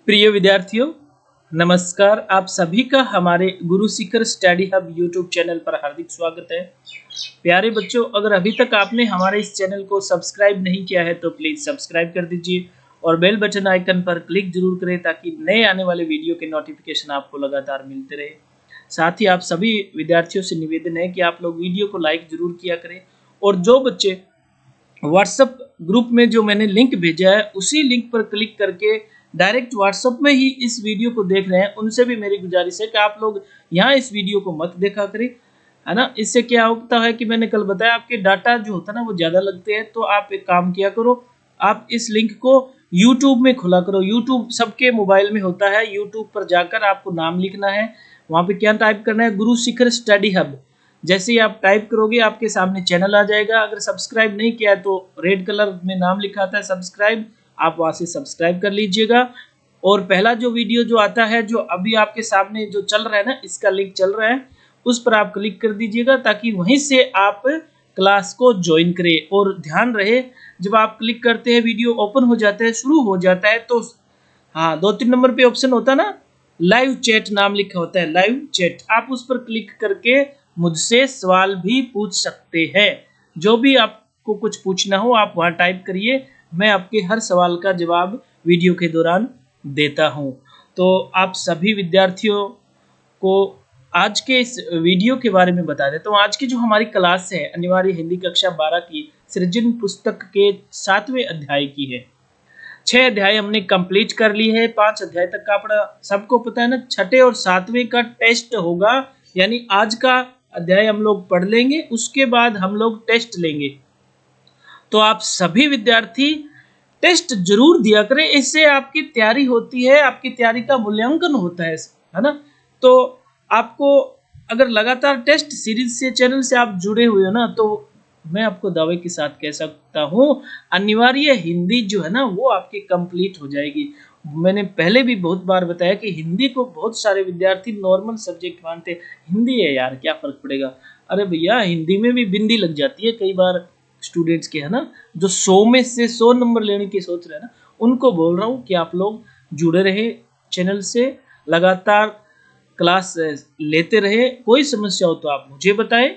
प्रिय विद्यार्थियों, नमस्कार। आप सभी का हमारे Guru Shikhar study hub YouTube channel पर हार्दिक स्वागत है। प्यारे बच्चों, अगर अभी तक आपने हमारे इस चैनल को सब्सक्राइब नहीं किया है तो प्लीज़ सब्सक्राइब कर दीजिए और बेल बटन आइकन पर क्लिक जरूर करें ताकि नए आने वाले वीडियो के नोटिफिकेशन आपको लगातार मिलते रहे। साथ ही आप सभी विद्यार्थियों से निवेदन है कि आप लोग वीडियो को लाइक जरूर किया करें और जो बच्चे व्हाट्सएप ग्रुप में जो मैंने लिंक भेजा है उसी लिंक पर क्लिक करके डायरेक्ट व्हाट्सएप में ही इस वीडियो को देख रहे हैं, उनसे भी मेरी गुजारिश है कि आप लोग यहाँ इस वीडियो को मत देखा करें, है ना। इससे क्या होता है कि मैंने कल बताया आपके डाटा जो होता है ना वो ज़्यादा लगते हैं। तो आप एक काम किया करो, आप इस लिंक को यूट्यूब में खुला करो। यूट्यूब सबके मोबाइल में होता है। यूट्यूब पर जाकर आपको नाम लिखना है, वहाँ पे क्या टाइप करना है, गुरु शिखर स्टडी हब। जैसे ही आप टाइप करोगे आपके सामने चैनल आ जाएगा। अगर सब्सक्राइब नहीं किया है तो रेड कलर में नाम लिखा आता है सब्सक्राइब, आप वहां से सब्सक्राइब कर लीजिएगा। और पहला जो वीडियो जो आता है, जो अभी आपके सामने जो चल रहा है ना, इसका लिंक चल रहा है, उस पर आप क्लिक कर दीजिएगा ताकि वहीं से आप क्लास को ज्वाइन करें। और ध्यान रहे, जब आप क्लिक करते हैं वीडियो ओपन हो जाता है, शुरू हो जाता है, तो हाँ 2-3 नंबर पे ऑप्शन होता है ना, लाइव चैट नाम लिखा होता है, लाइव चैट। आप उस पर क्लिक करके मुझसे सवाल भी पूछ सकते हैं। जो भी आपको कुछ पूछना हो आप वहां टाइप करिए, मैं आपके हर सवाल का जवाब वीडियो के दौरान देता हूं। तो आप सभी विद्यार्थियों को आज के इस वीडियो के बारे में बता देता हूँ। आज की जो हमारी क्लास है अनिवार्य हिंदी कक्षा 12 की सृजन पुस्तक के 7वें अध्याय की है। 6 अध्याय हमने कंप्लीट कर ली है। 5 अध्याय तक का पढ़ा, सबको पता है ना। 6ठे और 7वें का टेस्ट होगा, यानी आज का अध्याय हम लोग पढ़ लेंगे, उसके बाद हम लोग टेस्ट लेंगे। तो आप सभी विद्यार्थी टेस्ट जरूर दिया करें, इससे आपकी तैयारी होती है, आपकी तैयारी का मूल्यांकन होता है ना। तो आपको अगर लगातार टेस्ट सीरीज से चैनल से आप जुड़े हुए हो ना, तो मैं आपको दावे के साथ कह सकता हूँ अनिवार्य हिंदी जो है ना वो आपकी कंप्लीट हो जाएगी। मैंने पहले भी बहुत बार बताया कि हिंदी को बहुत सारे विद्यार्थी नॉर्मल सब्जेक्ट मानते हैं। हिंदी है यार, क्या फर्क पड़ेगा। अरे भैया, हिंदी में भी बिंदी लग जाती है कई बार स्टूडेंट्स के, है ना, जो 100 में से 100 नंबर लेने की सोच रहे हैं ना, उनको बोल रहा हूँ कि आप लोग जुड़े रहे चैनल से, लगातार क्लास लेते रहे। कोई समस्या हो तो आप मुझे बताएं,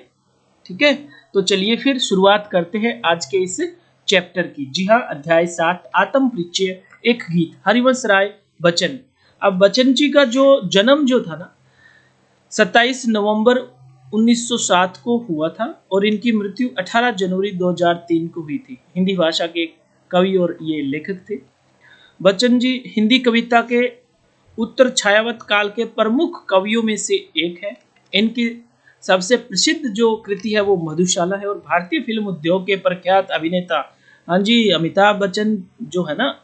ठीक है। तो चलिए फिर शुरुआत करते हैं आज के इस चैप्टर की। जी हाँ, अध्याय 7 आत्म परिचय, एक गीत, हरिवंश राय बच्चन। अब बच्चन जी का जो जन्म जो था ना 27 नवंबर 1907 को हुआ था और इनकी मृत्यु 18 जनवरी 2003 को हुई थी। हिंदी भाषा के कवि और ये लेखक थे। बच्चन जी हिंदी कविता के उत्तर छायावत काल के प्रमुख कवियों में से एक है। इनकी सबसे प्रसिद्ध जो कृति है वो मधुशाला है। और भारतीय फिल्म उद्योग के प्रख्यात अभिनेता, हाँ जी, अमिताभ बच्चन जो है ना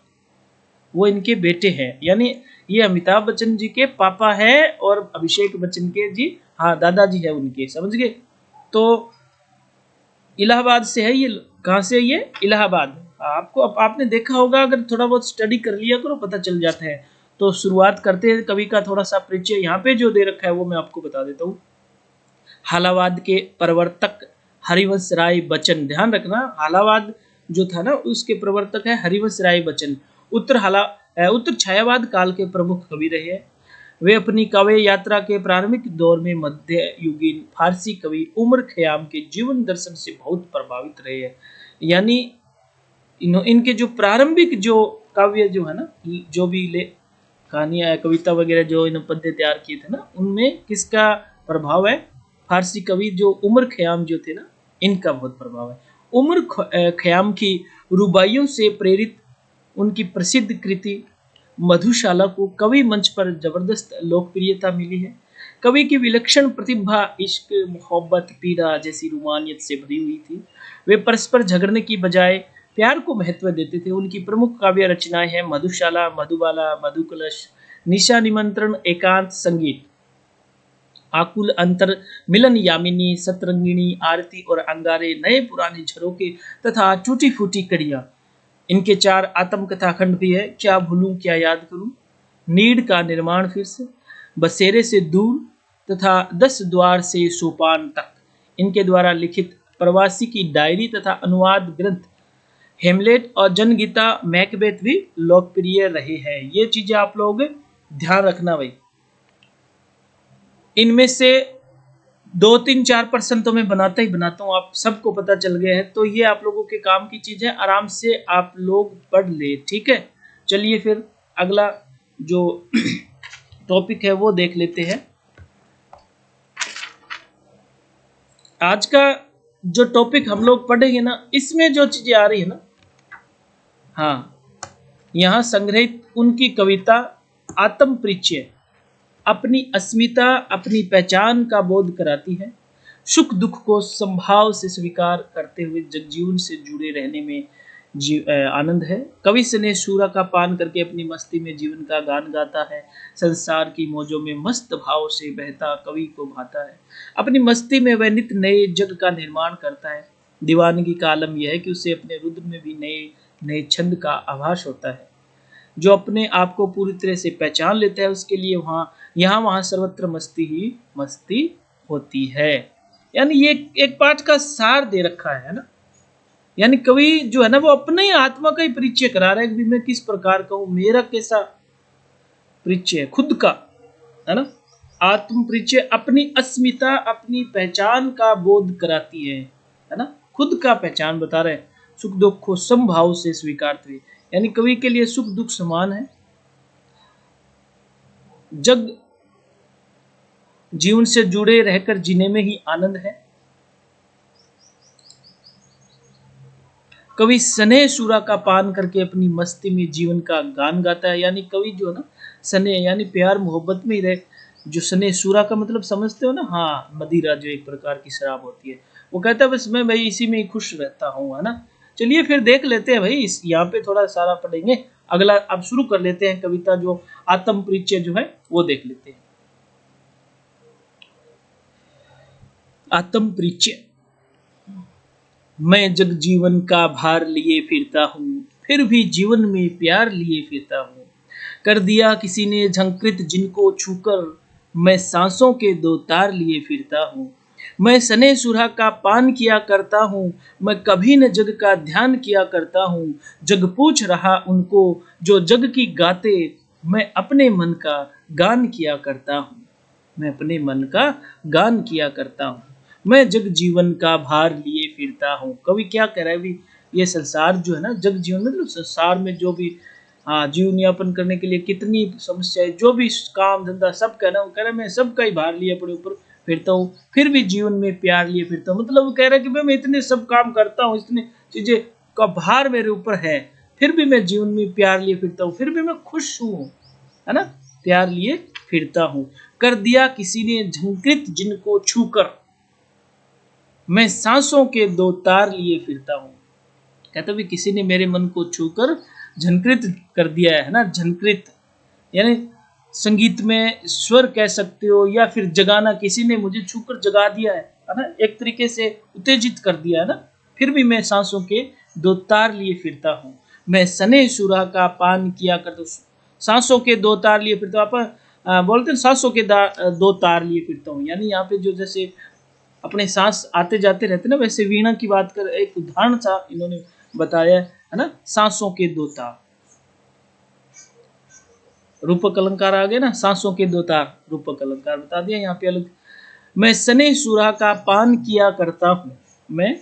वो इनके बेटे हैं, यानी ये अमिताभ बच्चन जी के पापा है और अभिषेक बच्चन के जी हाँ दादाजी है उनके, समझ गए। तो इलाहाबाद से है ये। कहाँ से है ये? इलाहाबाद। आपको आपने देखा होगा, अगर थोड़ा बहुत स्टडी कर लिया करो पता चल जाता है। तो शुरुआत करते हैं कवि का थोड़ा सा परिचय। यहाँ पे जो दे रखा है वो मैं आपको बता देता हूँ। हालावाद के प्रवर्तक हरिवंश राय बच्चन, ध्यान रखना, हालावाद जो था ना उसके प्रवर्तक है हरिवंश राय बच्चन। उत्तर छायावाद काल के प्रमुख कवि रहे हैं। वे अपनी काव्य यात्रा के प्रारंभिक दौर में मध्ययुगीन फारसी कवि उमर खयाम के जीवन दर्शन से बहुत प्रभावित रहे हैं। यानी इनके जो प्रारंभिक जो काव्य जो है ना, जो भी कहानियां कविता वगैरह जो इन पद्य तैयार किए थे ना, उनमें किसका प्रभाव है? फारसी कवि जो उमर खयाम जो थे ना, इनका बहुत प्रभाव है। उमर खयाम की रुबाइयों से प्रेरित उनकी प्रसिद्ध कृति मधुशाला को कवि मंच पर जबरदस्त लोकप्रियता मिली है। कवि की विलक्षण प्रतिभा इश्क, मोहब्बत, पीड़ा जैसी रोमानियत से भरी हुई थी। वे परस्पर झगड़ने की बजाय प्यार को महत्व देते थे। उनकी प्रमुख काव्य रचनाएं हैं मधुशाला, मधुबाला, मधुकलश, निशा निमंत्रण, एकांत संगीत, आकुल अंतर, मिलन यामिनी, सतरंगिणी, आरती और अंगारे, नए पुराने झरोके तथा टूटी फूटी कड़ियां। इनके 4 आत्मकथा खंड भी है। क्या भूलूं क्या याद करूं, नीड का निर्माण फिर से, बसेरे से दूर तथा 10 द्वार से सोपान तक। इनके द्वारा लिखित प्रवासी की डायरी तथा अनुवाद ग्रंथ हेमलेट और जनगीता मैकबेथ भी लोकप्रिय रहे हैं। ये चीजें आप लोग ध्यान रखना भाई। इनमें से 2-3-4% तो मैं बनाता ही बनाता हूँ, आप सबको पता चल गया है। तो ये आप लोगों के काम की चीज है, आराम से आप लोग पढ़ ले, ठीक है। चलिए फिर अगला जो टॉपिक है वो देख लेते हैं। आज का जो टॉपिक हम लोग पढ़ेंगे ना, इसमें जो चीजें आ रही है ना, हाँ, यहाँ संग्रहित उनकी कविता आत्म परिचय अपनी अस्मिता, अपनी पहचान का बोध कराती है। सुख दुख को संभाव से स्वीकार करते हुए जगजीवन से जुड़े रहने में आनंद है। कवि स्नेह सूरा का पान करके अपनी मस्ती में जीवन का गान गाता है। संसार की मौजों में मस्त भाव से बहता कवि को भाता है। अपनी मस्ती में वह नित नए जग का निर्माण करता है। दीवानगी का आलम यह है कि उसे अपने रुद्र में भी नए नए छंद का आभास होता है। जो अपने आप को पूरी तरह से पहचान लेता है, उसके लिए यहाँ वहाँ सर्वत्र मस्ती ही मस्ती होती है। यानी ये एक पाठ का सार दे रखा है ना। यानी कवि जो है ना, वो अपने ही आत्मा का ही परिचय करा रहा है कि मैं किस प्रकार का हूं, मेरा कैसा परिचय है खुद का, है ना। आत्म परिचय अपनी अस्मिता, अपनी पहचान का बोध कराती है ना। खुद का पहचान बता रहे हैं। सुख दुख को समभाव से स्वीकारते हुए, यानी कवि के लिए सुख दुख समान है। जग जीवन से जुड़े रहकर जीने में ही आनंद है। कवि स्नेह सूरा का पान करके अपनी मस्ती में जीवन का गान गाता है। यानी कवि जो है ना, स्नेह यानी प्यार मोहब्बत में ही रहे। जो स्नेह सूरा का मतलब समझते हो ना, हाँ, मदिरा जो एक प्रकार की शराब होती है। वो कहता है बस मैं भाई इसी में ही खुश रहता हूँ, है ना। चलिए फिर देख लेते हैं भाई, इस यहाँ पे थोड़ा सारा पढ़ेंगे। अगला अब शुरू कर लेते हैं कविता, जो आत्म परिचय जो है वो देख लेते हैं। आत्म परिचय। मैं जग जीवन का भार लिए फिरता हूँ, फिर भी जीवन में प्यार लिए फिरता हूँ। कर दिया किसी ने झंकृत जिनको छूकर, मैं सांसों के दो तार लिए फिरता हूँ। मैं सने सुरहा का पान किया करता हूँ, मैं कभी न जग का ध्यान किया करता हूँ। जग पूछ रहा उनको जो जग की गाते, मैं अपने मन का गान किया करता हूँ। मैं अपने मन का गान किया करता हूँ। मैं जग जीवन का भार लिए फिरता हूँ। कवि क्या कह रहा है भी, ये संसार जो है ना, जग जीवन मतलब संसार में जो भी, हाँ, जीवन यापन करने के लिए कितनी समस्याएं, जो भी काम धंधा सब कह रहा हूँ, कह रहा है मैं सबका ही भार लिए अपने ऊपर फिरता हूँ, फिर भी जीवन में प्यार लिए फिरता हूँ। मतलब वो कह रहा है कि मैं इतने सब काम करता हूँ, इतने चीजें का भार मेरे ऊपर है, फिर भी मैं जीवन में प्यार लिए फिरता हूँ, फिर भी मैं खुश हूँ, है ना, प्यार लिए फिरता हूँ। कर दिया किसी ने झंकृत जिनको छूकर, मैं सांसों के दो तार लिए फिरता हूँ। कहता भी किसी ने मेरे मन को छूकर झंकृत कर दिया है ना। झंकृत यानी संगीत में स्वर कह सकते हो, या फिर जगाना, किसी ने मुझे छूकर जगा दिया है ना, एक तरीके से उत्तेजित कर दिया है ना। फिर भी मैं सांसों के दो तार लिए फिरता हूँ। मैं सने सुरा का पान किया करता हूँ। सांसों के दो तार लिए फिरता हूँ। आप बोलते हैं सांसों के दो तार लिए फिरता हूँ, यानी यहाँ पे जो जैसे अपने सांस आते जाते रहते ना, वैसे वीणा की बात कर एक उदाहरण सा इन्होंने बताया है ना। सांसों के दो तार, रूपक अलंकार आ गया ना, सांसों के दो तार रूपक अलंकार बता दिया यहाँ पे अलग। मैं सने सुरा का पान किया करता हूँ। मैं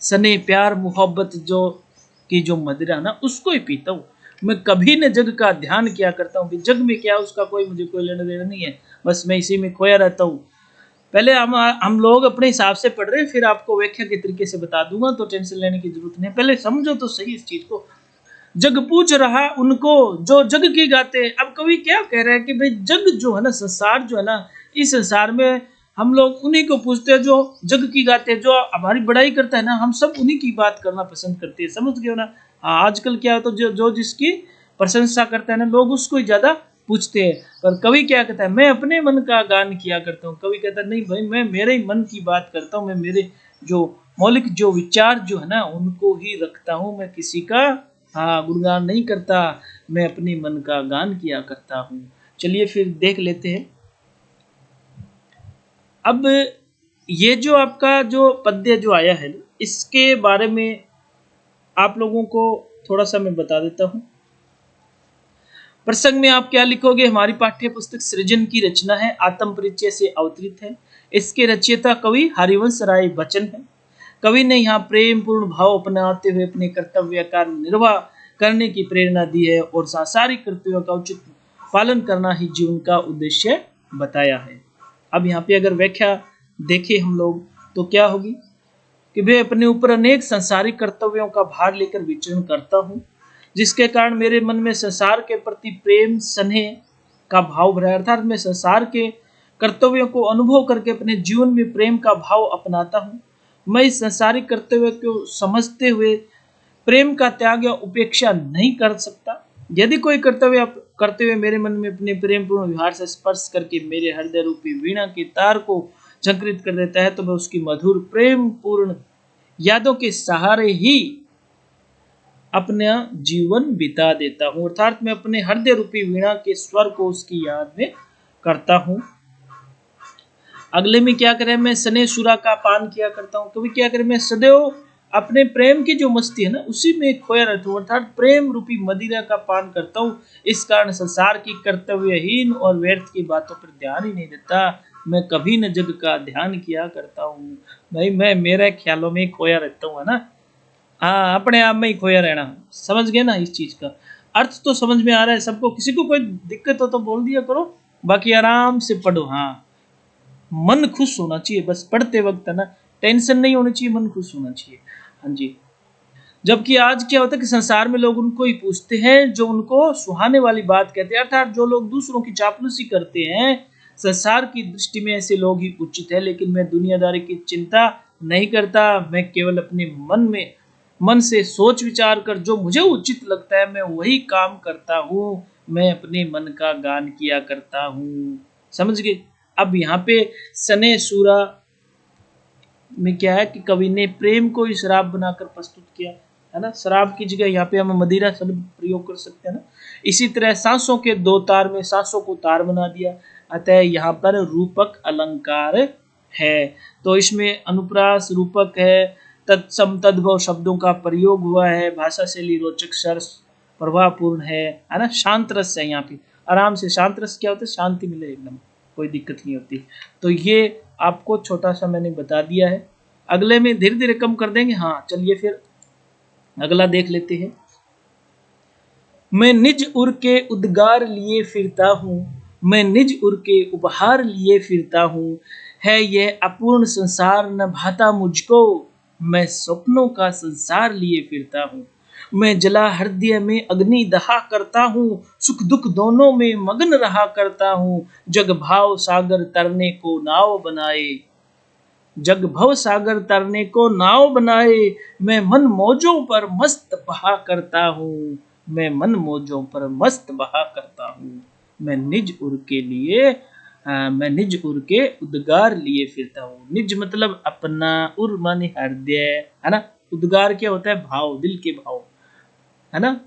सने प्यार मोहब्बत जो की जो मदिरा ना, उसको ही पीता हूँ। मैं कभी न जग का ध्यान किया करता हूँ कि जग में क्या उसका कोई मुझे कोई लेना देना नहीं है, बस मैं इसी में खोया रहता हूँ। पहले हम लोग अपने हिसाब से पढ़ रहे हैं, फिर आपको व्याख्या के तरीके से बता दूंगा, तो टेंशन लेने की जरूरत नहीं। पहले समझो तो सही इस चीज को। जग पूछ रहा उनको जो जग की गाते। अब कवि क्या कह रहा है कि भाई जग जो है ना, संसार जो है ना, इस संसार में हम लोग उन्हीं को पूछते हैं जो जग की गाते हैं, जो हमारी बड़ाई करता है ना, हम सब उन्हीं की बात करना पसंद करते हैं। समझ गए ना। हाँ, आजकल क्या है, तो जो जिसकी प्रशंसा करता है ना, लोग उसको ही ज्यादा पूछते हैं। पर कवि क्या कहता है, मैं अपने मन का गान किया करता हूँ। कवि कहता है नहीं भाई, मैं मेरे ही मन की बात करता हूँ, मैं मेरे जो मौलिक जो विचार जो है ना, उनको ही रखता हूँ। मैं किसी का, हाँ, गुणगान नहीं करता, मैं अपने मन का गान किया करता हूँ। चलिए फिर देख लेते हैं। अब ये जो आपका जो पद्य जो आया है, इसके बारे में आप लोगों को थोड़ा सा मैं बता देता हूँ। प्रसंग में आप क्या लिखोगे? हमारी पाठ्य पुस्तक सृजन की रचना है, आत्म परिचय से अवतरित है। इसके रचयिता कवि हरिवंश राय बच्चन है। कवि ने यहाँ प्रेम पूर्ण भाव अपनाते हुए अपने कर्तव्य का निर्वाह करने की प्रेरणा दी है और सांसारिक कर्तव्यों का उचित पालन करना ही जीवन का उद्देश्य बताया है। अब यहाँ पे अगर व्याख्या देखें हम लोग तो क्या होगी कि मैं अपने ऊपर अनेक सांसारिक कर्तव्यों का भार लेकर विचरण करता हूँ, जिसके कारण मेरे मन में संसार के प्रति प्रेम स्नेह का भाव भरा, अर्थात मैं संसार के कर्तव्यों को अनुभव करके अपने जीवन में प्रेम का भाव अपनाता हूँ। मैं इस संसारिक कर्तव्य को समझते हुए प्रेम का त्याग या उपेक्षा नहीं कर सकता। यदि कोई कर्तव्य करते हुए मेरे मन में अपने प्रेम पूर्ण व्यवहार से स्पर्श करके मेरे हृदय रूपी वीणा के तार को झंकृत कर देता है, तो मैं उसकी मधुर प्रेम पूर्ण यादों के सहारे ही अपना जीवन बिता देता हूँ, अर्थात मैं अपने हृदय रूपी वीणा के स्वर को उसकी याद में करता हूँ। अगले में क्या करें? मैं स्नेह सुरा का पान किया करता हूँ। कभी क्या करें? मैं सदैव अपने प्रेम की जो मस्ती है ना उसी में खोया रहता हूँ, अर्थात प्रेम रूपी मदिरा का पान करता हूँ। इस कारण संसार की कर्तव्यहीन और व्यर्थ की बातों पर ध्यान ही नहीं देता। मैं कभी न जग का ध्यान किया करता हूँ। भाई मैं मेरे ख्यालों में खोया रहता हूँ, है ना। हाँ, अपने आप में ही खोया रहना। समझ गए ना इस चीज का अर्थ? तो समझ में आ रहा है सबको? किसी को कोई दिक्कत हो तो बोल दिया करो, बाकी आराम से पढ़ो। हाँ, मन खुश होना चाहिए बस पढ़ते वक्त, है ना। टेंशन नहीं होनी चाहिए, मन खुश होना चाहिए। हाँ जी। जबकि आज क्या होता है कि संसार में लोग उनको ही पूछते हैं जो उनको सुहाने वाली बात कहते हैं, अर्थात जो लोग दूसरों की चापलूसी करते हैं। संसार की दृष्टि में ऐसे लोग ही उचित है, लेकिन मैं दुनियादारी की चिंता नहीं करता। मैं केवल अपने मन से सोच विचार कर जो मुझे उचित लगता है मैं वही काम करता हूँ। मैं अपने मन का गान किया करता हूँ। समझ गए? अब यहाँ पे सने सूरा में क्या है कि कवि ने प्रेम को ही शराब बनाकर प्रस्तुत किया, है ना। शराब की जगह यहाँ पे हम मदिरा शब्द प्रयोग कर सकते हैं ना। इसी तरह सांसों के दो तार में सांसों को तार बना दिया, अतः यहाँ पर रूपक अलंकार है। तो इसमें अनुप्रास रूपक है, तत्सम तद्भव शब्दों का प्रयोग हुआ है, भाषा शैली रोचक सरस प्रभावपूर्ण है ना। शांत रस है यहाँ पे, आराम से। शांत रस क्या होता है? शांति मिले एकदम, कोई दिक्कत नहीं होती। तो ये आपको छोटा सा मैंने बता दिया है। अगले में धीरे धीरे कम कर देंगे। हाँ चलिए फिर अगला देख लेते हैं। मैं निज उर के उद्गार लिए फिरता हूँ, मैं निज उर के उपहार लिए फिरता हूँ। है यह अपूर्ण संसार न भाता मुझको, मैं स्वप्नों का संसार लिए फिरता हूँ। मैं जला हृदय में अग्नि दहा करता हूँ, सुख दुख दोनों में मग्न रहा करता हूँ। जग भाव सागर तरने को नाव बनाए, जग भव सागर तरने को नाव बनाए। मैं मन मौजों पर मस्त बहा करता हूँ, मैं मन मौजों पर मस्त बहा करता हूँ। मैं निज उर के लिए मैं निज उर के उद्गार लिए फिरता हूँ। निज मतलब अपना, उर माने हृदय, है ना। उद्गार क्या होता है? भाव, दिल के भाव, है ना।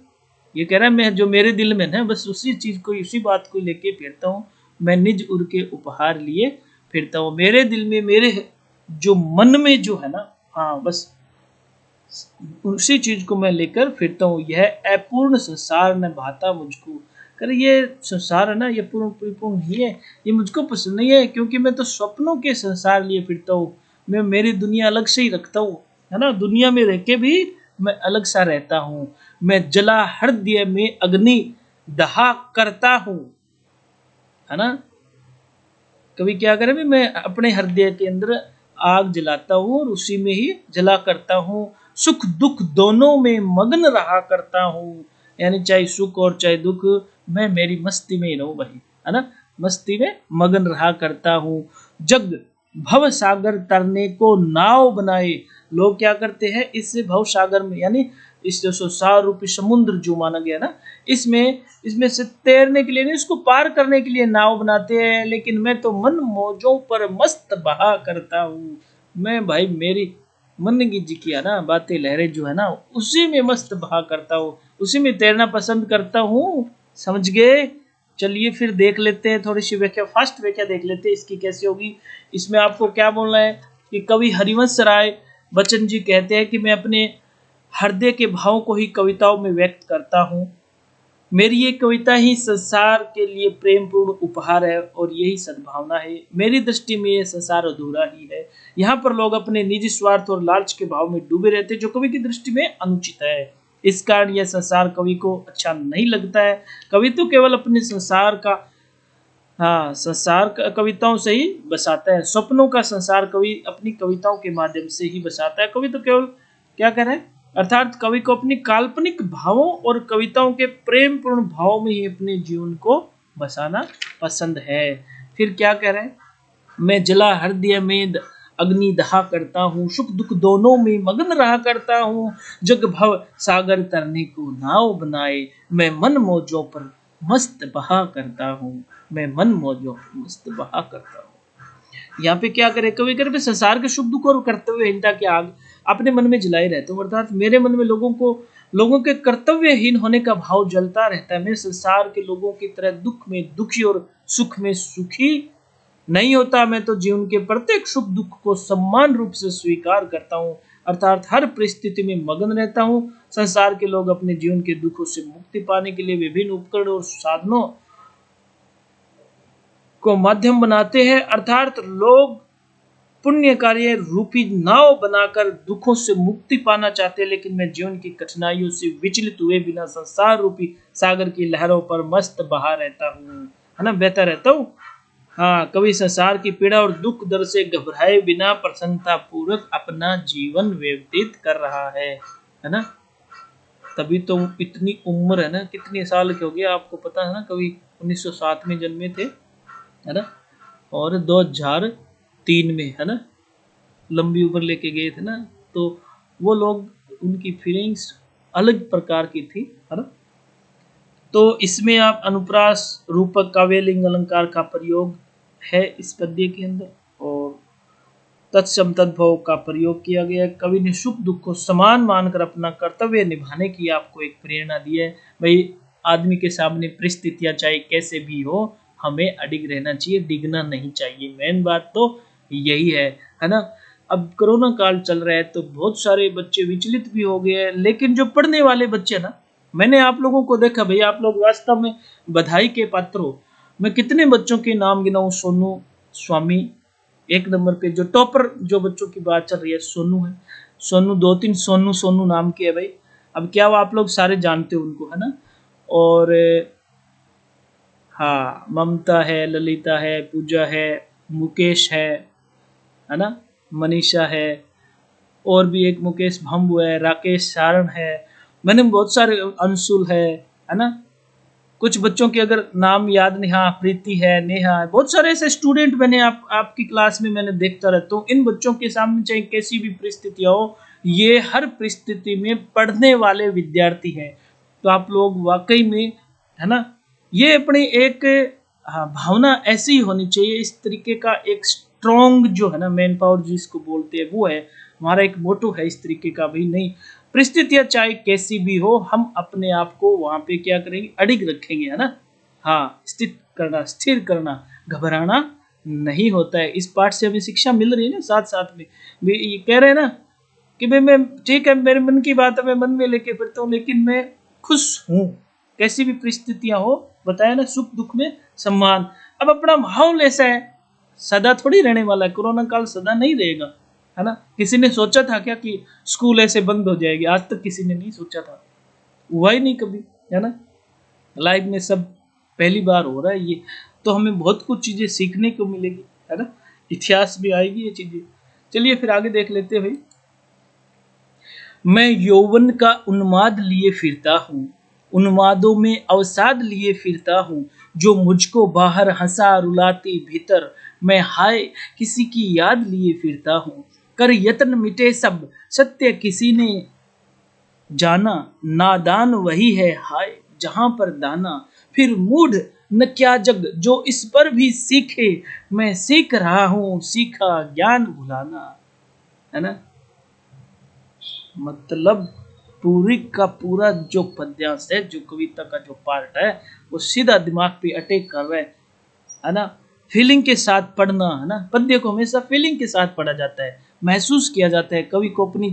ये कह रहा है मैं जो मेरे दिल में है बस उसी चीज को, उसी बात को लेके फिरता हूँ। मैं निज उर के उपहार लिए फिरता हूँ। मेरे दिल में, मेरे जो मन में जो है ना, हाँ बस उसी चीज को मैं लेकर फिरता हूँ। यह अपूर्ण संसार न भाता मुझको। कर ये संसार है ना, ये पूर्ण परिपूर्ण नहीं है, ये मुझको पसंद नहीं है, क्योंकि मैं तो स्वप्नों के संसार लिए फिरता हूँ। मैं मेरी दुनिया अलग से ही रखता हूँ, है ना। दुनिया में रह के भी मैं अलग सा रहता हूँ। मैं जला हृदय में अग्नि दहा करता हूँ, है ना। कभी क्या करे भी मैं अपने हृदय के अंदर आग जलाता हूँ और उसी में ही जला करता हूँ। सुख दुख दोनों में मग्न रहा करता हूँ, यानी चाहे सुख और चाहे दुख मैं मेरी मस्ती में ही रहूं भाई, है ना। मस्ती में मग्न रहा करता हूँ। जग भव सागर तरने को नाव बनाए। लोग क्या करते हैं इस भव सागर में, यानी इस जो संसार रूपी समुद्र जो माना गया ना, इसमें से तैरने के लिए नहीं, इसको पार करने के लिए नाव बनाते हैं। लेकिन मैं तो मन मौजों पर मस्त बहा करता हूँ। मैं भाई मेरी मन की जी किया ना बातें लहरें जो है ना उसी में मस्त बहा करता हूँ, उसी में तैरना पसंद करता हूँ। समझ गए? चलिए फिर देख लेते हैं थोड़ी सी व्याख्या, फास्ट व्याख्या देख लेते हैं इसकी कैसी होगी। इसमें आपको क्या बोलना है कि कवि हरिवंश राय बच्चन जी कहते हैं कि मैं अपने हृदय के भावों को ही कविताओं में व्यक्त करता हूँ। मेरी ये कविता ही संसार के लिए प्रेमपूर्ण उपहार है और यही सद्भावना है। मेरी दृष्टि में ये संसार अधूरा ही है। यहाँ पर लोग अपने निजी स्वार्थ और लालच के भाव में डूबे रहते, जो कवि की दृष्टि में अनुचित है। इस कारण यह संसार कवि को अच्छा नहीं लगता है। कवि तो केवल अपने संसार का कविताओं से ही बसाता है। स्वप्नों का संसार कवि अपनी कविताओं के माध्यम से ही बसाता है। कवि तो केवल क्या कर रहे हैं, अर्थात कवि को अपनी काल्पनिक भावों और कविताओं के प्रेम पूर्ण भावों में ही अपने जीवन को बसाना पसंद है। फिर क्या कह रहे हैं, मैं जला हृदय में अग्नि दहा करता हूँ, सुख दुख दोनों में मग्न रहा करता हूँ। जग भव सागर तरने को नाव बनाए, मैं मन मौजों पर मस्त बहा करता हूँ। मैं मन मौजों पर मस्त बहा करता हूँ। यहाँ पे क्या करे कवि, करे संसार के सुख दुख और कर्तव्यहीनता की आग अपने मन में जलाए रहते हूँ। अर्थात मेरे मन में लोगों के कर्तव्यहीन होने का भाव जलता रहता है। मैं संसार के लोगों की तरह दुख में दुखी और सुख में सुखी नहीं होता। मैं तो जीवन के प्रत्येक सुख दुख को समान रूप से स्वीकार करता हूँ, अर्थात हर परिस्थिति में मगन रहता हूँ। संसार के लोग अपने जीवन के दुखों से मुक्ति पाने के लिए विभिन्न उपकरण और साधनों को माध्यम बनाते हैं, अर्थात लोग पुण्य कार्य रूपी नाव बनाकर दुखों से मुक्ति पाना चाहते हैं। लेकिन मैं जीवन की कठिनाइयों से विचलित हुए बिना संसार रूपी सागर की लहरों पर मस्त बहा रहता हूँ, है ना, बहता रहता हूँ। हाँ, कवि संसार की पीड़ा और दुख दर्द से घबराए बिना प्रसन्नता पूर्वक अपना जीवन व्यतीत कर रहा है ना। तभी तो इतनी उम्र है ना, कितने साल के हो गए आपको पता है ना। कवि 1907 में जन्मे थे, है ना, और 2003 में, है ना, लंबी उम्र लेके गए थे ना। तो वो लोग, उनकी फीलिंग्स अलग प्रकार की थी, है ना। तो इसमें आप अनुप्रास रूपक काव्यलिंग अलंकार का प्रयोग है इस पद्य के अंदर, और तत्सम तद्भव का प्रयोग किया गया है। कवि ने सुख दुख को समान मानकर अपना कर्तव्य निभाने की आपको एक प्रेरणा दी है। भाई, आदमी के सामने परिस्थितियां चाहे कैसे भी हो, हमें अडिग रहना चाहिए, डिगना नहीं चाहिए। मेन बात तो यही है ना। अब कोरोना काल चल रहा है तो बहुत सारे बच्चे विचलित भी हो गए हैं, लेकिन जो पढ़ने वाले बच्चे ना, मैंने आप लोगों को देखा, भाई आप लोग वास्तव में बधाई के पात्र हो। मैं कितने बच्चों के नाम गिनाऊं, सोनू स्वामी एक नंबर पे, जो टॉपर, जो बच्चों की बात चल रही है, सोनू है। सोनू, 2-3 सोनू नाम के है भाई। अब क्या वो आप लोग सारे जानते हो उनको, है ना। और हाँ, ममता है, ललिता है, पूजा है, मुकेश है ना, मनीषा है, और भी एक मुकेश भम्बू है, राकेश सारण है, मैंने बहुत सारे, अंशुल है ना। कुछ बच्चों के अगर नाम याद नहीं, हाँ, प्रीति है, नेहा है, बहुत सारे ऐसे स्टूडेंट मैंने आपकी क्लास में मैंने देखता रहता हूँ। इन बच्चों के सामने चाहे कैसी भी परिस्थितियां हो, ये हर परिस्थिति में पढ़ने वाले विद्यार्थी हैं। तो आप लोग वाकई में, है ना, ये अपनी एक भावना ऐसी ही होनी चाहिए। इस तरीके का एक स्ट्रॉन्ग जो है ना, मैन पावर जिसको बोलते हैं, वो है हमारा एक मोटो है इस तरीके का। भी नहीं, परिस्थितियां चाहे कैसी भी हो, हम अपने आप को वहां पे क्या करेंगे, अडिग रखेंगे, है ना। हाँ, स्थिर करना, घबराना नहीं होता है। इस पाठ से हमें शिक्षा मिल रही है ना। साथ साथ में ये कह रहे हैं ना कि भाई, मैं ठीक है, मेरे मन की बात है, मैं मन में लेके फिरता हूँ, लेकिन मैं खुश हूँ कैसी भी परिस्थितियां हो। बताया ना, सुख दुख में सम्मान। अब अपना माहौल ऐसा है, सदा थोड़ी रहने वाला है, कोरोना काल सदा नहीं रहेगा, है ना। किसी ने सोचा था क्या कि स्कूल ऐसे बंद हो जाएगी? आज तक किसी ने नहीं सोचा था, हुआ ही नहीं कभी, है ना। लाइफ में सब पहली बार हो रहा है ये, तो हमें बहुत कुछ चीजें सीखने को मिलेगी, है ना। इतिहास भी आएगी ये चीजें। चलिए फिर आगे देख लेते हैं भाई। मैं यौवन का उन्माद लिए फिरता हूँ, उन्मादों में अवसाद लिए फिरता हूँ। जो मुझको बाहर हंसा रुलाती भीतर, मैं हाय किसी की याद लिए फिरता हूँ। कर यत्न मिटे सब सत्य किसी ने जाना, नादान वही है हाय जहां पर दाना। फिर मूढ़ न क्या जग जो इस पर भी सीखे, मैं सीख रहा हूँ सीखा ज्ञान भुलाना, है ना। मतलब पूरी का पूरा जो पद्यांश है, जो कविता का जो पार्ट है, वो सीधा दिमाग पे अटैक कर रहा है ना। फीलिंग के साथ पढ़ना, है ना। पद्य को हमेशा फीलिंग के साथ पढ़ा जाता है, महसूस किया जाता है। कवि को अपनी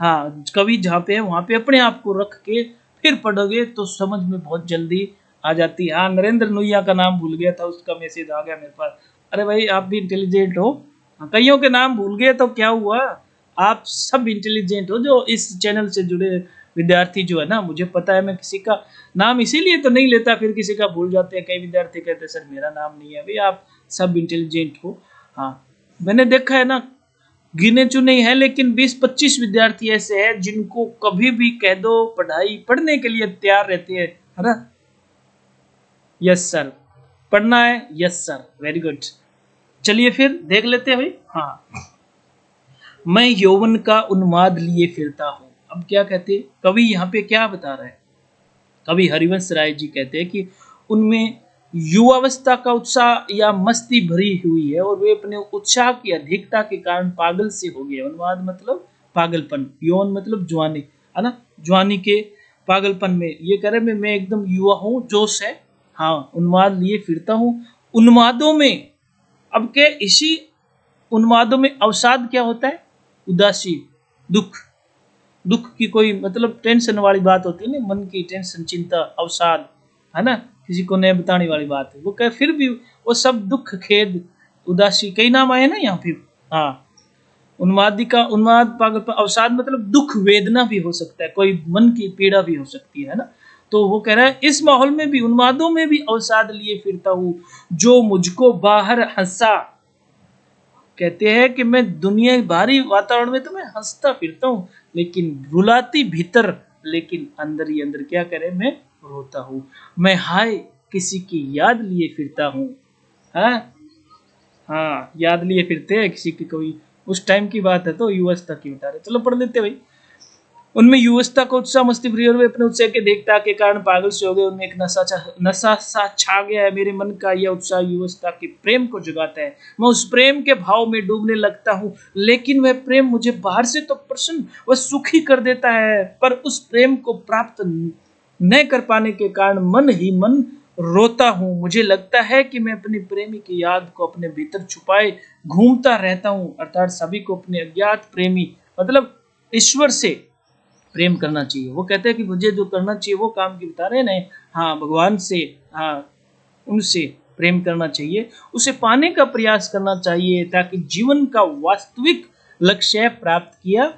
हाँ, कवि जहाँ पे है वहाँ पे अपने आप को रख के फिर पढ़ोगे तो समझ में बहुत जल्दी आ जाती है। हाँ, नरेंद्र नुइया का नाम भूल गया था, उसका मैसेज आ गया मेरे पास। अरे भाई आप भी इंटेलिजेंट हो। हाँ, कईयों के नाम भूल गए तो क्या हुआ, आप सब इंटेलिजेंट हो जो इस चैनल से जुड़े विद्यार्थी जो है ना। मुझे पता है मैं किसी का नाम इसीलिए तो नहीं लेता, फिर किसी का भूल जाते हैं। कई विद्यार्थी कहते हैं सर मेरा नाम नहीं है। भाई आप सब इंटेलिजेंट हो। हाँ, मैंने देखा है ना, गिने चुने ही है लेकिन 20-25 विद्यार्थी ऐसे हैं जिनको कभी भी कह दो पढ़ाई पढ़ने के लिए तैयार रहते हैं, है ना। यस सर, पढ़ना है, यस सर, वेरी गुड। चलिए फिर देख लेते हैं भाई। हाँ, मैं यौवन का उन्माद लिए फिरता हूँ। अब क्या कहते हैं कवि, यहाँ पे क्या बता रहा है कवि हरिवंश राय जी, कहते हैं कि उनमें युवावस्था का उत्साह या मस्ती भरी हुई है और वे अपने उत्साह की अधिकता के कारण पागल से हो गए। उन्माद मतलब पागलपन, यौवन मतलब जवानी, है ना। जवानी के पागलपन में ये कह रहे मैं एकदम युवा हूँ, जोश है। हाँ, उन्माद लिए फिरता हूँ। उन्मादों में, अब के इसी उन्मादों में अवसाद क्या होता है, उदासी, दुख। दुख की कोई मतलब टेंशन वाली बात होती है ना, मन की टेंशन, चिंता, अवसाद, है ना, किसी को नहीं बताने वाली बात है। वो कहे फिर भी वो सब दुख, खेद, उदासी, कई नाम आए ना यहाँ पे। हाँ, उन्मादी का उन्माद, पागल, अवसाद मतलब दुख, वेदना भी हो सकता है, कोई मन की पीड़ा भी हो सकती है ना। तो वो कह रहा है इस माहौल में भी, उन्मादों में भी अवसाद लिए फिरता हूँ, जो मुझको बाहर हंसा। कहते हैं कि मैं दुनिया बाहरी वातावरण में तो मैं हंसता फिरता हूँ, लेकिन रुलाती भीतर, लेकिन अंदर ही अंदर क्या करे, मैं रोता हूँ। मैं हाय किसी की याद लिए फिरता हूँ। हाँ, हाँ, याद लिए फिरते हैं किसी की, कोई उस टाइम की बात है तो युवस्था की बता रहे। चलो पढ़ लेते भाई। उनमें युवस्था को उत्साह मस्ती प्रिय और वे अपने उत्साह के देखता के कारण पागल से हो गए। उनमें एक नशा सा छा गया है। मेरे मन का यह उत्साह युवस्था के प्रेम को जगाता है। मैं उस प्रेम के भाव में डूबने लगता हूँ, लेकिन वह प्रेम मुझे बाहर से तो प्रसन्न व सुखी कर देता है, पर उस प्रेम को प्राप्त न कर पाने के कारण मन ही मन रोता हूँ। मुझे लगता है कि मैं अपने प्रेमी की याद को अपने भीतर छुपाए घूमता रहता हूँ। अर्थात सभी को अपने अज्ञात प्रेमी मतलब ईश्वर से प्रेम करना चाहिए। वो कहते हैं कि मुझे जो करना चाहिए वो काम की बता रहे हैं ना। हाँ, भगवान से, हाँ, उनसे प्रेम करना चाहिए, उसे पाने का प्रयास करना चाहिए ताकि जीवन का वास्तविक लक्ष्य प्राप्त किया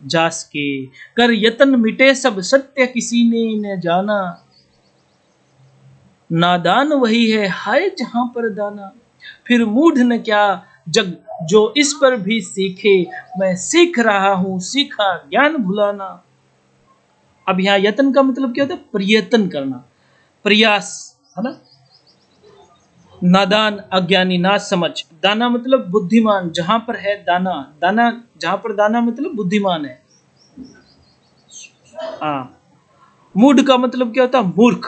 जा सके। कर यतन मिटे सब सत्य किसी ने न जाना, नादान वही है हाय जहां पर दाना। फिर मूढ़ न क्या जग जो इस पर भी सीखे, मैं सीख रहा हूं सीखा ज्ञान भुलाना। अब यहाँ यत्न का मतलब क्या होता है, प्रयत्न करना, प्रयास, है ना। नादान अज्ञानी, ना समझ। दाना मतलब बुद्धिमान, जहां पर है दाना, दाना जहां पर दाना मतलब बुद्धिमान है। हाँ, मूढ़ का मतलब क्या होता है, मूर्ख,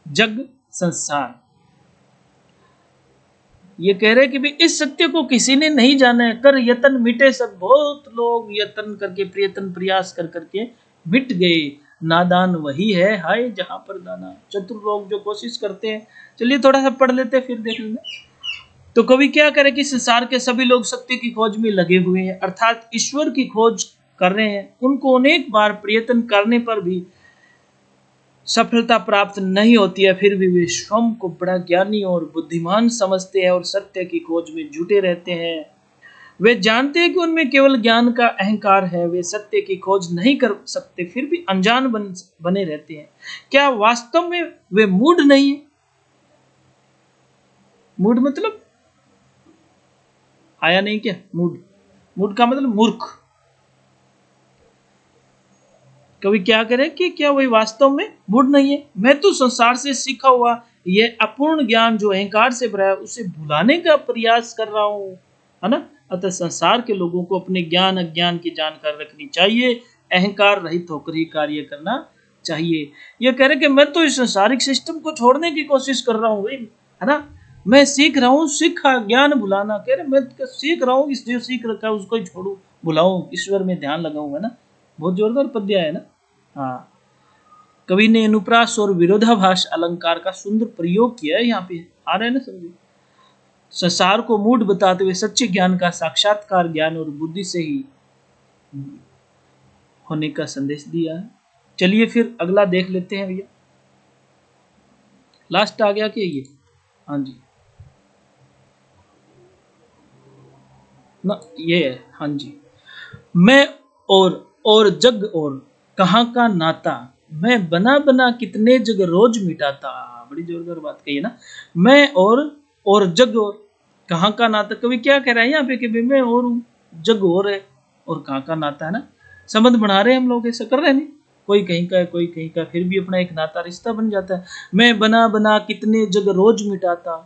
जग, संसार। ये कह रहे कि भाई इस सत्य को किसी ने नहीं जाना है। कर यतन मिटे सब, बहुत लोग यतन करके, प्रयत्न प्रयास कर करके मिट गए। नादान वही है हाय जहां पर दाना। चतुर लोग जो कोशिश करते हैं। चलिए थोड़ा सा पढ़ लेते हैं फिर देख लेंगे। तो कवि क्या करे कि संसार के सभी लोग सत्य की खोज में लगे हुए हैं, अर्थात ईश्वर की खोज कर रहे हैं। उनको अनेक बार प्रयत्न करने पर भी सफलता प्राप्त नहीं होती है, फिर भी वे स्वयं को बड़ा ज्ञानी और बुद्धिमान समझते हैं और सत्य की खोज में जुटे रहते हैं। वे जानते हैं कि उनमें केवल ज्ञान का अहंकार है, वे सत्य की खोज नहीं कर सकते, फिर भी अनजान बने रहते हैं। क्या वास्तव में वे मूढ़ नहीं है? मूढ़ मतलब आया नहीं क्या, मूढ़, मूढ़ का मतलब मूर्ख। कवि क्या करे कि क्या वही वास्तव में मूढ़ नहीं है? मैं तो संसार से सीखा हुआ ये अपूर्ण ज्ञान जो अहंकार से भरा है उसे भुलाने का प्रयास कर रहा हूं, है ना। अतः संसार के लोगों को अपने ज्ञान अज्ञान की जानकारी रखनी चाहिए, अहंकार रहित होकर ही कार्य करना चाहिए। ये कह रहे कि मैं तो इस संसारिक सिस्टम को छोड़ने की कोशिश कर रहा हूँ भाई, है ना। मैं सीख रहा हूँ, सीखा ज्ञान भुलाना। कह रहे मैं सीख रहा हूँ, इस जो सीख रखा है उसको ही छोड़ू, भुलाऊं, ईश्वर में ध्यान लगाऊं, है ना। बहुत जोरदार पद्य है ना। हाँ, कवि ने अनुप्रास और विरोधाभास अलंकार का सुंदर प्रयोग किया है। यहाँ पे आ रहा है ना, समझे। संसार को मूढ़ बताते हुए सच्चे ज्ञान का साक्षात्कार ज्ञान और बुद्धि से ही होने का संदेश दिया है। चलिए फिर अगला देख लेते हैं भैया। लास्ट आ गया कि ये, हाँ जी ना, ये है, हाँ जी। मैं और जग और कहाँ का नाता, मैं बना बना कितने जग रोज मिटाता। बड़ी जोरदार बात कही है ना। मैं और जग और कहाँ का नाता, कभी क्या कह रहा है यहाँ पे कि मैं और हूँ, जग और है और कहाँ का नाता है ना। संबंध बना रहे हैं हम लोग, ऐसा कर रहे हैं नहीं, कोई कहीं का है कोई कहीं का, फिर भी अपना एक नाता रिश्ता बन जाता है। मैं बना बना कितने जग रोज मिटाता,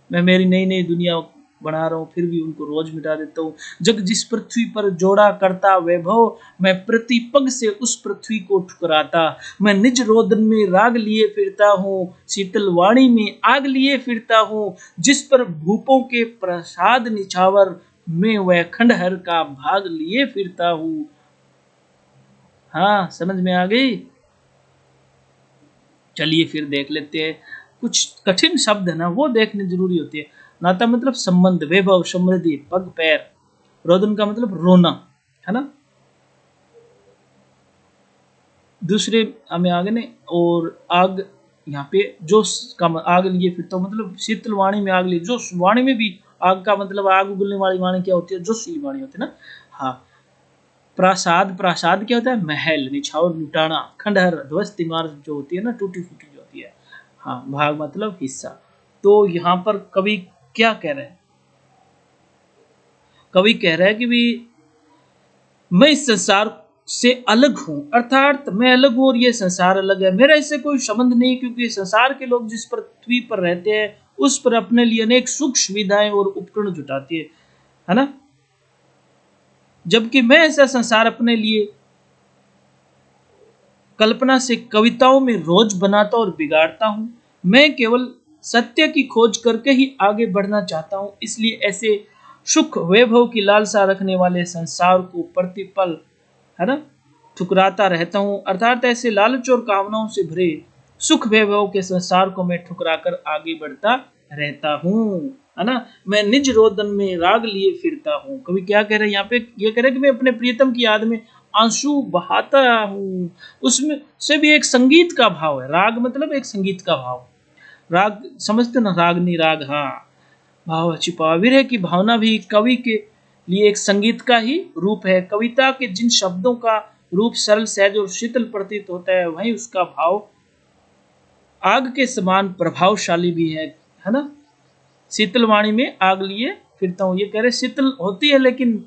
मैं मेरी नई नई दुनिया बना रहा हूँ फिर भी उनको रोज मिटा देता हूँ। जग जिस पृथ्वी पर जोड़ा करता वैभव, मैं प्रति पग से उस पृथ्वी को ठुकराता। मैं निज रोदन में राग लिए फिरता हूँ, शीतल वाणी में आग लिए फिरता हूँ। जिस पर भूपों के प्रसाद निछावर, मैं वह खंडहर का भाग लिए फिरता हूँ। हाँ, समझ में आ गई। चलिए फिर देख लेते हैं। कुछ कठिन शब्द है ना, वो देखने जरूरी होती है। नाता मतलब संबंध, वैभव, समृद्धि, पग पैर। रोदन का मतलब रोना, है ना। दूसरे हमें आगे ने और आग, यहाँ पे जो आग लिए फिर तो मतलब शीतल वाणी में आग लिए, जो वाणी में भी आग का मतलब आग उगलने वाली वाणी क्या होती है, जो सी वाणी होती है ना। हाँ। प्रासाद, प्रासाद क्या होता है, महल, निछावर, लुटाना। खंडहर, ध्वस्त इमारत जो होती है ना, टूटी फूटी जो होती है। हाँ, भाग मतलब हिस्सा। तो यहाँ पर कवि क्या कह रहे हैं, कवि कह रहा है कि भी मैं इस संसार से अलग हूं, अर्थात मैं अलग हूं और ये संसार अलग है, मेरा इससे कोई संबंध नहीं, क्योंकि संसार के लोग जिस पृथ्वी पर रहते हैं उस पर अपने लिए अनेक सुख सुविधाएं और उपकरण जुटाती है ना। जबकि मैं ऐसा संसार अपने लिए कल्पना से कविताओं में रोज बनाता और बिगाड़ता हूं। मैं केवल सत्य की खोज करके ही आगे बढ़ना चाहता हूं, इसलिए ऐसे सुख वैभव की लालसा रखने वाले संसार को प्रतिपल, है ना, ठुकराता रहता हूं। अर्थात ऐसे लालच और कामनाओं से भरे सुख वैभव के संसार को मैं ठुकरा कर आगे बढ़ता रहता हूं, है ना। मैं निज रोदन में राग लिए फिरता हूं। कभी क्या कह रहे हैं यहाँ पे, ये कह रहे हैं कि मैं अपने प्रियतम की याद में आंसू बहाता हूँ। उसमें से भी एक संगीत का भाव है, राग मतलब एक संगीत का भाव। राग समझते ना, रागनी राग, हाँ, भाव छिपा। विरह की भावना भी कवि के लिए एक संगीत का ही रूप है। कविता के जिन शब्दों का रूप सरल, सहज और शीतल प्रतीत होता है, वहीं उसका भाव आग के समान प्रभावशाली भी है ना। शीतल वाणी में आग लिए फिरता हूँ, ये कह रहे शीतल होती है लेकिन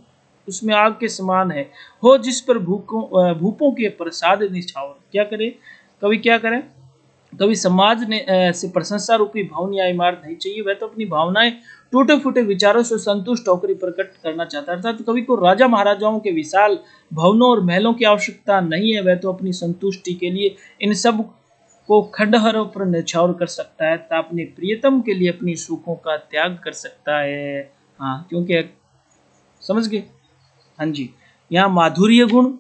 उसमें आग के समान है। हो जिस पर भूपों के प्रसाद निछावर, क्या करे कवि, क्या करे कभी समाज ने से प्रशंसा रूपी भवन या इमारत नहीं चाहिए, वह तो अपनी भावनाएं टूटे फूटे विचारों से संतुष्ट होकर प्रकट करना चाहता है। अर्थात कवि को राजा महाराजाओं के विशाल भवनों और महलों की आवश्यकता नहीं है, वह तो अपनी संतुष्टि के लिए इन सब को खंडहरों पर न्यौछावर कर सकता है, तथा अपने प्रियतम के लिए अपनी सुखों का त्याग कर सकता है। हाँ, क्योंकि समझ गए। हाँ जी, यहाँ माधुर्य गुण,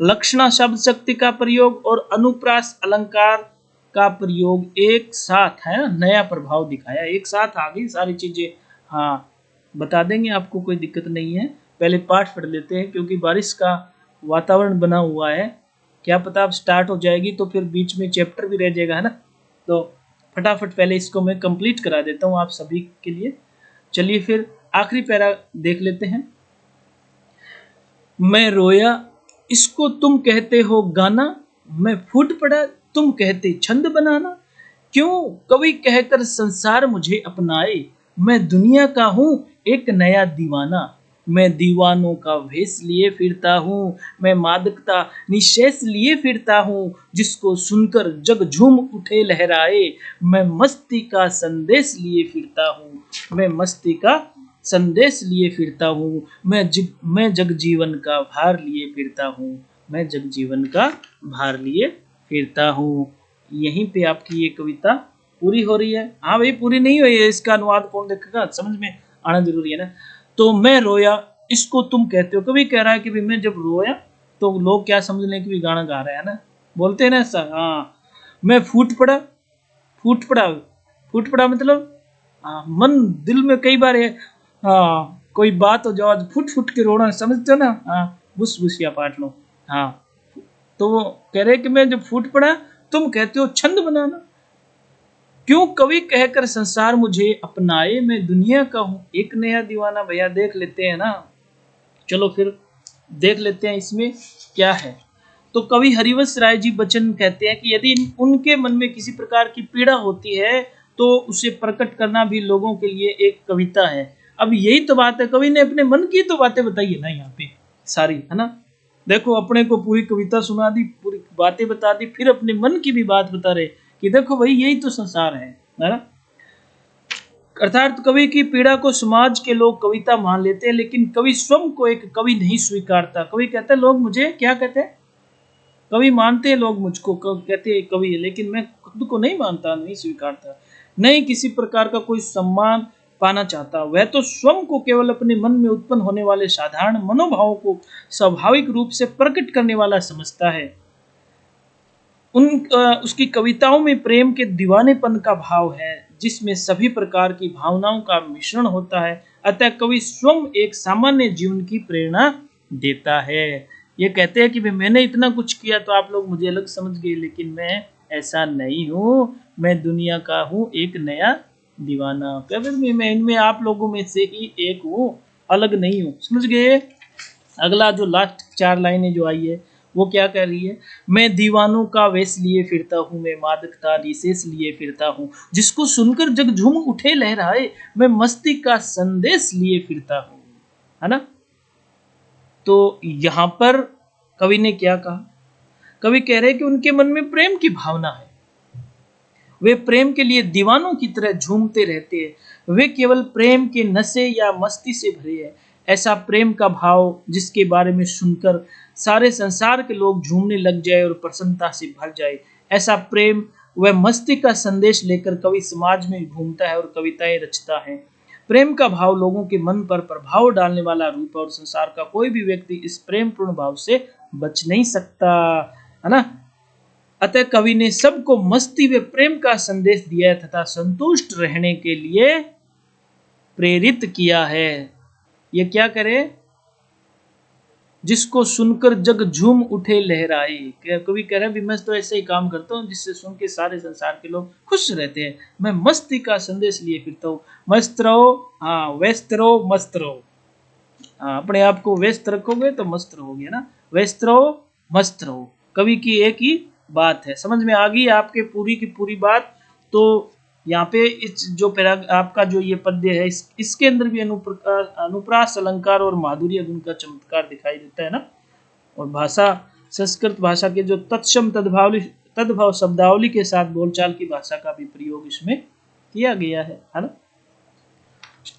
लक्षणा शब्द शक्ति का प्रयोग और अनुप्रास अलंकार का प्रयोग एक साथ है ना, नया प्रभाव दिखाया, एक साथ आ गई सारी चीजें। हाँ, बता देंगे आपको, कोई दिक्कत नहीं है। पहले पाठ पढ़ लेते हैं क्योंकि बारिश का वातावरण बना हुआ है, क्या पता अब स्टार्ट हो जाएगी तो फिर बीच में चैप्टर भी रह जाएगा, है ना। तो फटाफट पहले इसको मैं कंप्लीट करा देता हूँ आप सभी के लिए। चलिए फिर आखिरी पैरा देख लेते हैं। मैं रोया इसको तुम कहते हो गाना, मैं फूट पड़ा तुम कहते छंद बनाना। क्यों कवि कहकर संसार मुझे अपनाए, मैं दुनिया का हूँ एक नया दीवाना। मैं दीवानों का भेष लिए फिरता हूँ, मैं मादकता निशेष लिए फिरता हूँ। जिसको सुनकर जग झूम उठे लहराए, मैं मस्ती का संदेश लिए फिरता हूँ, मैं मस्ती का संदेश लिए फिरता हूँ। मैं जग जीवन का भार लिए फिरता हूँ, मैं जग जीवन का भार लिए फिरता हूँ। यहीं पे आपकी ये कविता पूरी हो रही है। हाँ भाई, पूरी नहीं हुई है, इसका अनुवाद कौन देखेगा, समझ में आना जरूरी है ना। तो मैं रोया इसको तुम कहते हो, कभी कह रहा है कि भाई मैं जब रोया तो लोग क्या समझ लें कि भी गाना गा रहा है ना, बोलते हैं ना ऐसा। हाँ, मैं फूट पड़ा, फूट पड़ा, फूट पड़ा मतलब हाँ, मन दिल में कई बार है, हाँ, कोई बात हो जाओ फुट फुट के रोना, समझते हो ना। हाँ, बुस बुसिया पाट लो। हाँ, तो वो कह रहे कि मैं जब फूट पड़ा, तुम कहते हो छंद बनाना। क्यों कवि कहकर संसार मुझे अपनाए, मैं दुनिया का हूं एक नया दीवाना। भैया देख लेते हैं ना, चलो फिर देख लेते हैं इसमें क्या है। तो कवि हरिवंश राय जी बच्चन कहते हैं कि यदि उनके मन में किसी प्रकार की पीड़ा होती है तो उसे प्रकट करना भी लोगों के लिए एक कविता है। अब यही तो बात है, कवि ने अपने मन की तो बातें बताई है ना यहाँ पे सारी, है ना। देखो अपने को पूरी कविता सुना दी, पूरी बातें बता दी, फिर अपने मन की भी बात बता रहे कि देखो भाई यही तो संसार है ना। अर्थात कवि की पीड़ा को समाज के लोग कविता मान लेते हैं, लेकिन कवि स्वयं को एक कवि नहीं स्वीकारता। कवि कहते हैं लोग मुझे क्या कहते हैं, कवि मानते हैं लोग मुझको, कहते हैं कवि है, लेकिन मैं खुद को नहीं मानता, नहीं स्वीकारता, नहीं किसी प्रकार का कोई सम्मान पाना चाहता। वह तो स्वयं को केवल अपने मन में उत्पन्न होने वाले साधारण मनोभावों को स्वाभाविक रूप से प्रकट करने वाला समझता है। उसकी कविताओं में प्रेम के दीवानेपन का भाव है, जिसमें सभी प्रकार की भावनाओं का मिश्रण होता है। अतः कवि स्वयं एक सामान्य जीवन की प्रेरणा देता है। ये कहते हैं कि मैंने इतना कुछ किया तो आप लोग मुझे अलग समझ गए, लेकिन मैं ऐसा नहीं हूँ, मैं दुनिया का हूँ एक नया दीवाना। कभी मैं इनमें आप लोगों में से ही एक हूँ, अलग नहीं हूँ। समझ गए। अगला जो लास्ट 4 लाइनें जो आई है वो क्या कह रही है, मैं दीवानों का वेश लिए फिरता हूँ, मैं मादकता निशेष लिए फिरता हूँ, जिसको सुनकर जग झूम उठे लहराए, मैं मस्ती का संदेश लिए फिरता हूँ, है ना। तो यहां पर कवि ने क्या कहा, कवि कह रहे कि उनके मन में प्रेम की भावना है, वे प्रेम के लिए दीवानों की तरह झूमते रहते हैं, वे केवल प्रेम के नशे या मस्ती से भरे हैं। ऐसा प्रेम का भाव जिसके बारे में सुनकर सारे संसार के लोग झूमने लग जाए और प्रसन्नता से भर जाए, ऐसा प्रेम वह मस्ती का संदेश लेकर कवि समाज में घूमता है और कविताएं रचता है। प्रेम का भाव लोगों के मन पर प्रभाव डालने वाला रूप है और संसार का कोई भी व्यक्ति इस प्रेम पूर्ण भाव से बच नहीं सकता, है ना। अतः कवि ने सबको मस्ती व प्रेम का संदेश दिया है तथा संतुष्ट रहने के लिए प्रेरित किया है। ये क्या करे, जिसको सुनकर जग झूम उठे लहराए। कवि कह रहे हैं मैं तो ऐसे ही काम करता हूँ जिससे सुन के सारे संसार के लोग खुश रहते हैं, मैं मस्ती का संदेश लिए फिरता हूँ। मस्त रहो, हाँ व्यस्त रहो, मस्त रहो। हाँ, अपने आप को व्यस्त रखोगे तो मस्त रहोगे ना, व्यस्त रहो मस्त रहो। कवि की एक ही बात है, समझ में आ गई आपके पूरी की पूरी बात। तो यहाँ पे इस जो आपका जो ये पद्य है इसके अंदर भी अनुप्रास अलंकार और माधुर्य गुण का चमत्कार दिखाई देता है ना। और भाषा संस्कृत भाषा के जो तत्सम तद्भव शब्दावली के साथ बोलचाल की भाषा का भी प्रयोग इसमें किया गया है ना।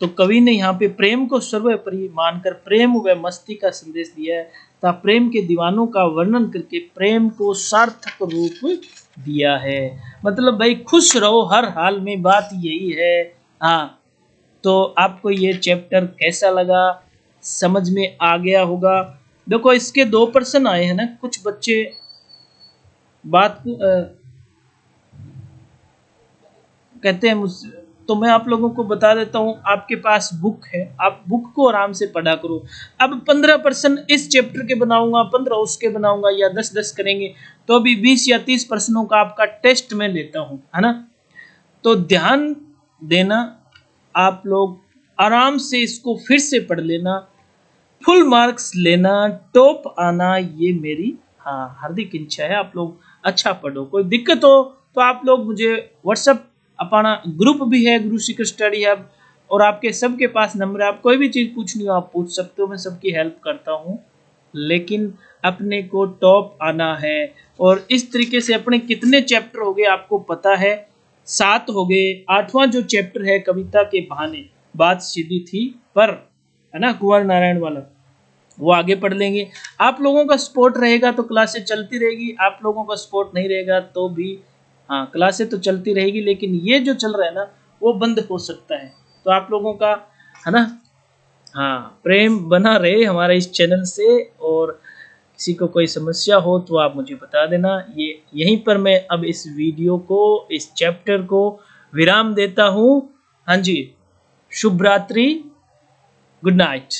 तो कवि ने यहाँ पे प्रेम को सर्वोपरि मानकर प्रेम व मस्ती का संदेश दिया है तथा प्रेम के दीवानों का वर्णन करके प्रेम को सार्थक रूप दिया है। मतलब भाई खुश रहो हर हाल में, बात यही है। हाँ, तो आपको ये चैप्टर कैसा लगा, समझ में आ गया होगा। देखो इसके 2 प्रश्न आए हैं ना, कुछ बच्चे बात कहते हैं मुझसे, तो मैं आप लोगों को बता देता हूँ, आपके पास बुक है, आप बुक को आराम से पढ़ा करो। अब 15 प्रश्न इस चैप्टर के बनाऊंगा, 15 उसके बनाऊंगा, या 10-10 करेंगे, तो अभी 20 या 30 प्रश्नों का आपका टेस्ट में लेता हूँ, है ना। तो ध्यान देना, आप लोग आराम से इसको फिर से पढ़ लेना, फुल मार्क्स लेना, टॉप आना, ये मेरी हार्दिक इच्छा है। आप लोग अच्छा पढ़ो, कोई दिक्कत हो तो आप लोग मुझे व्हाट्सएप, अपना ग्रुप भी है गुरु शिखर स्टडी हब, और आपके सबके पास नंबर है, आप कोई भी चीज़ पूछनी हो आप पूछ सकते हो, मैं सबकी हेल्प करता हूँ। लेकिन अपने को टॉप आना है। और इस तरीके से अपने कितने चैप्टर हो गए आपको पता है, 7 हो गए। 8वां जो चैप्टर है कविता के बहाने, बात सीधी थी पर, है ना, कुंवर नारायण वाला, वो आगे पढ़ लेंगे। आप लोगों का सपोर्ट रहेगा तो क्लासें चलती रहेगी, आप लोगों का सपोर्ट नहीं रहेगा तो भी क्लासें तो चलती रहेगी, लेकिन ये जो चल रहा है ना वो बंद हो सकता है। तो आप लोगों का, है ना, प्रेम बना रहे हमारे इस चैनल से। और किसी को कोई समस्या हो तो आप मुझे बता देना। ये यहीं पर मैं अब इस वीडियो को, इस चैप्टर को विराम देता हूँ। हाँ जी, शुभ रात्रि, गुड नाइट।